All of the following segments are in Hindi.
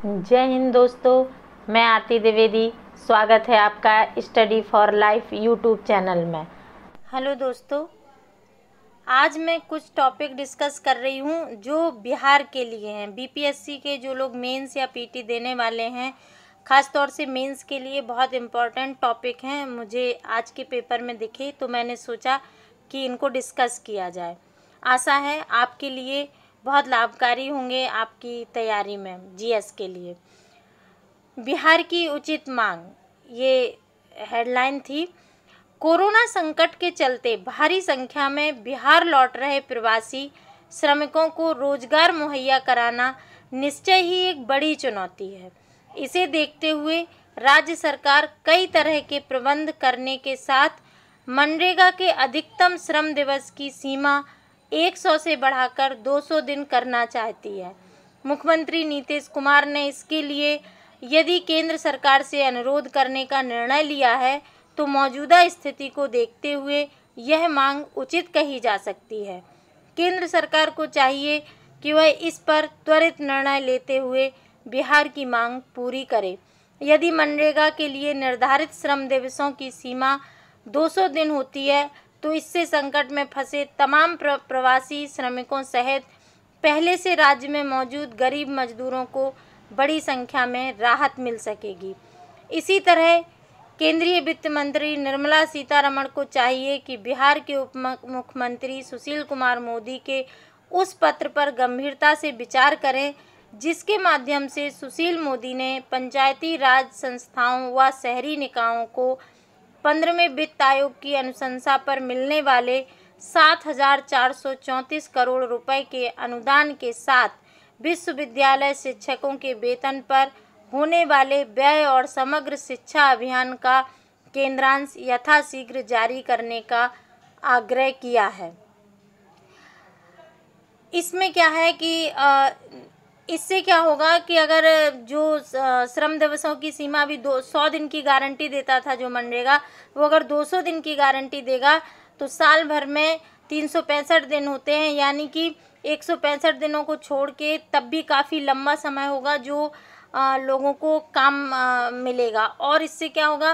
जय हिंद दोस्तों, मैं आरती द्विवेदी। स्वागत है आपका study for life YouTube channel में। हेलो दोस्तों, आज मैं कुछ टॉपिक डिस्कस कर रही हूँ जो बिहार के लिए हैं। बीपीएससी के जो लोग मेंस या पीटी देने वाले हैं, ख़ास तौर से मेंस के लिए बहुत इम्पोर्टेंट टॉपिक हैं। मुझे आज के पेपर में दिखे तो मैंने सोचा कि इनको डिस्कस किया जाए। आशा है आपके लिए बहुत लाभकारी होंगे आपकी तैयारी में जीएस के लिए। बिहार की उचित मांग, ये हेडलाइन थी। कोरोना संकट के चलते भारी संख्या में बिहार लौट रहे प्रवासी श्रमिकों को रोजगार मुहैया कराना निश्चय ही एक बड़ी चुनौती है। इसे देखते हुए राज्य सरकार कई तरह के प्रबंध करने के साथ मनरेगा के अधिकतम श्रम दिवस की सीमा 100 से बढ़ाकर 200 दिन करना चाहती है। मुख्यमंत्री नीतीश कुमार ने इसके लिए यदि केंद्र सरकार से अनुरोध करने का निर्णय लिया है तो मौजूदा स्थिति को देखते हुए यह मांग उचित कही जा सकती है। केंद्र सरकार को चाहिए कि वह इस पर त्वरित निर्णय लेते हुए बिहार की मांग पूरी करे। यदि मनरेगा के लिए निर्धारित श्रम दिवसों की सीमा 200 दिन होती है तो इससे संकट में फंसे तमाम प्रवासी श्रमिकों सहित पहले से राज्य में मौजूद गरीब मजदूरों को बड़ी संख्या में राहत मिल सकेगी। इसी तरह केंद्रीय वित्त मंत्री निर्मला सीतारमण को चाहिए कि बिहार के उप मुख्यमंत्री सुशील कुमार मोदी के उस पत्र पर गंभीरता से विचार करें जिसके माध्यम से सुशील मोदी ने पंचायती राज संस्थाओं व शहरी निकायों को 15वें वित्त आयोग की अनुशंसा पर मिलने वाले 7,434 करोड़ रुपए के अनुदान के साथ विश्वविद्यालय शिक्षकों के वेतन पर होने वाले व्यय और समग्र शिक्षा अभियान का केंद्रांश यथाशीघ्र जारी करने का आग्रह किया है। इसमें क्या है कि इससे क्या होगा कि अगर जो श्रम दिवसों की सीमा अभी 100 दिन की गारंटी देता था जो मनरेगा, वो अगर 200 दिन की गारंटी देगा तो साल भर में 365 दिन होते हैं, यानी कि 165 दिनों को छोड़ के तब भी काफ़ी लंबा समय होगा जो लोगों को काम मिलेगा। और इससे क्या होगा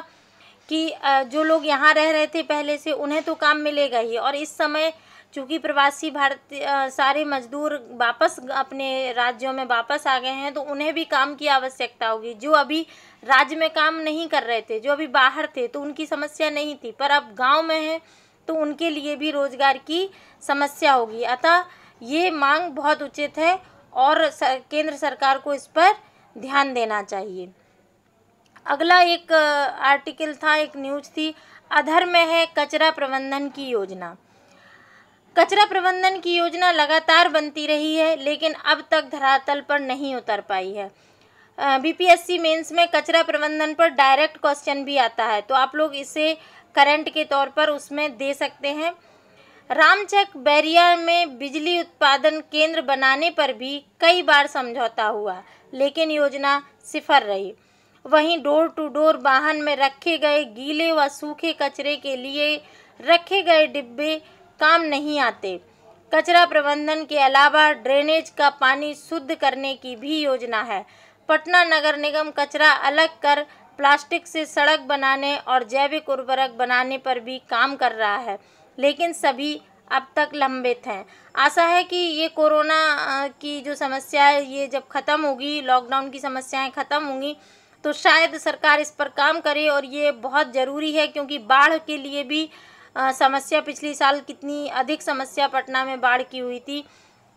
कि जो लोग यहाँ रह रहे थे पहले से उन्हें तो काम मिलेगा ही, और इस समय चूँकि प्रवासी भारतीय सारे मजदूर वापस अपने राज्यों में वापस आ गए हैं तो उन्हें भी काम की आवश्यकता होगी। जो अभी राज्य में काम नहीं कर रहे थे, जो अभी बाहर थे, तो उनकी समस्या नहीं थी, पर अब गांव में है तो उनके लिए भी रोजगार की समस्या होगी। अतः ये मांग बहुत उचित है और केंद्र सरकार को इस पर ध्यान देना चाहिए। अगला एक आर्टिकल था, एक न्यूज़ थी, अधर में है कचरा प्रबंधन की योजना। कचरा प्रबंधन की योजना लगातार बनती रही है लेकिन अब तक धरातल पर नहीं उतर पाई है। बीपीएससी मेंस में कचरा प्रबंधन पर डायरेक्ट क्वेश्चन भी आता है, तो आप लोग इसे करंट के तौर पर उसमें दे सकते हैं। रामचक बैरिया में बिजली उत्पादन केंद्र बनाने पर भी कई बार समझौता हुआ लेकिन योजना सिफर रही। वहीं डोर टू डोर वाहन में रखे गए गीले व सूखे कचरे के लिए रखे गए डिब्बे काम नहीं आते। कचरा प्रबंधन के अलावा ड्रेनेज का पानी शुद्ध करने की भी योजना है। पटना नगर निगम कचरा अलग कर प्लास्टिक से सड़क बनाने और जैविक उर्वरक बनाने पर भी काम कर रहा है लेकिन सभी अब तक लंबित हैं। आशा है कि ये कोरोना की जो समस्या है ये जब ख़त्म होगी, लॉकडाउन की समस्याएं ख़त्म होंगी तो शायद सरकार इस पर काम करे, और ये बहुत ज़रूरी है क्योंकि बाढ़ के लिए भी समस्या पिछली साल कितनी अधिक समस्या पटना में बाढ़ की हुई थी,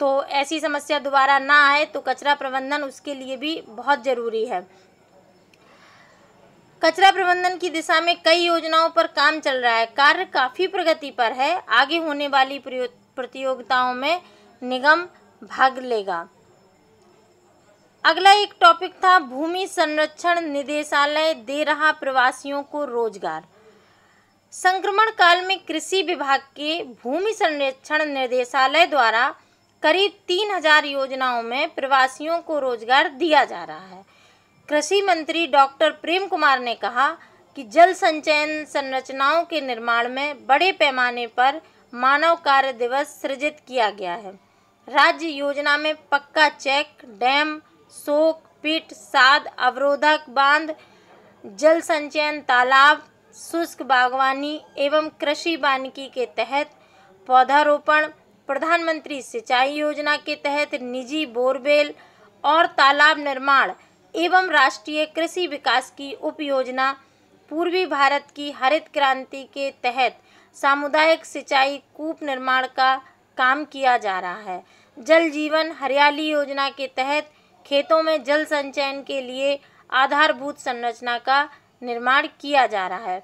तो ऐसी समस्या दोबारा ना आए तो कचरा प्रबंधन उसके लिए भी बहुत ज़रूरी है। कचरा प्रबंधन की दिशा में कई योजनाओं पर काम चल रहा है, कार्य काफ़ी प्रगति पर है। आगे होने वाली प्रतियोगिताओं में निगम भाग लेगा। अगला एक टॉपिक था, भूमि संरक्षण निदेशालय दे रहा प्रवासियों को रोजगार। संक्रमण काल में कृषि विभाग के भूमि संरक्षण निदेशालय द्वारा करीब 3000 योजनाओं में प्रवासियों को रोजगार दिया जा रहा है। कृषि मंत्री डॉक्टर प्रेम कुमार ने कहा कि जल संचयन संरचनाओं के निर्माण में बड़े पैमाने पर मानव कार्य दिवस सृजित किया गया है। राज्य योजना में पक्का चेक, डैम, सोक, पिट, साध अवरोधक बांध, जल संचयन तालाब, शुष्क बागवानी एवं कृषि वानिकी के तहत पौधारोपण, प्रधानमंत्री सिंचाई योजना के तहत निजी बोरवेल और तालाब निर्माण एवं राष्ट्रीय कृषि विकास की उप योजना, पूर्वी भारत की हरित क्रांति के तहत सामुदायिक सिंचाई कूप निर्माण का काम किया जा रहा है। जल जीवन हरियाली योजना के तहत खेतों में जल संचयन के लिए आधारभूत संरचना का निर्माण किया जा रहा है।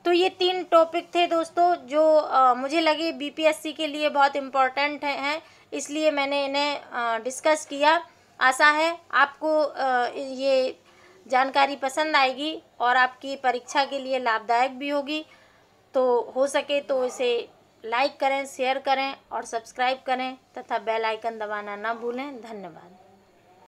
तो ये 3 टॉपिक थे दोस्तों जो मुझे लगे बीपीएससी के लिए बहुत इम्पोर्टेंट हैं, इसलिए मैंने इन्हें डिस्कस किया। आशा है आपको ये जानकारी पसंद आएगी और आपकी परीक्षा के लिए लाभदायक भी होगी। तो हो सके तो इसे लाइक करें, शेयर करें और सब्सक्राइब करें तथा बेल आइकन दबाना ना भूलें। धन्यवाद।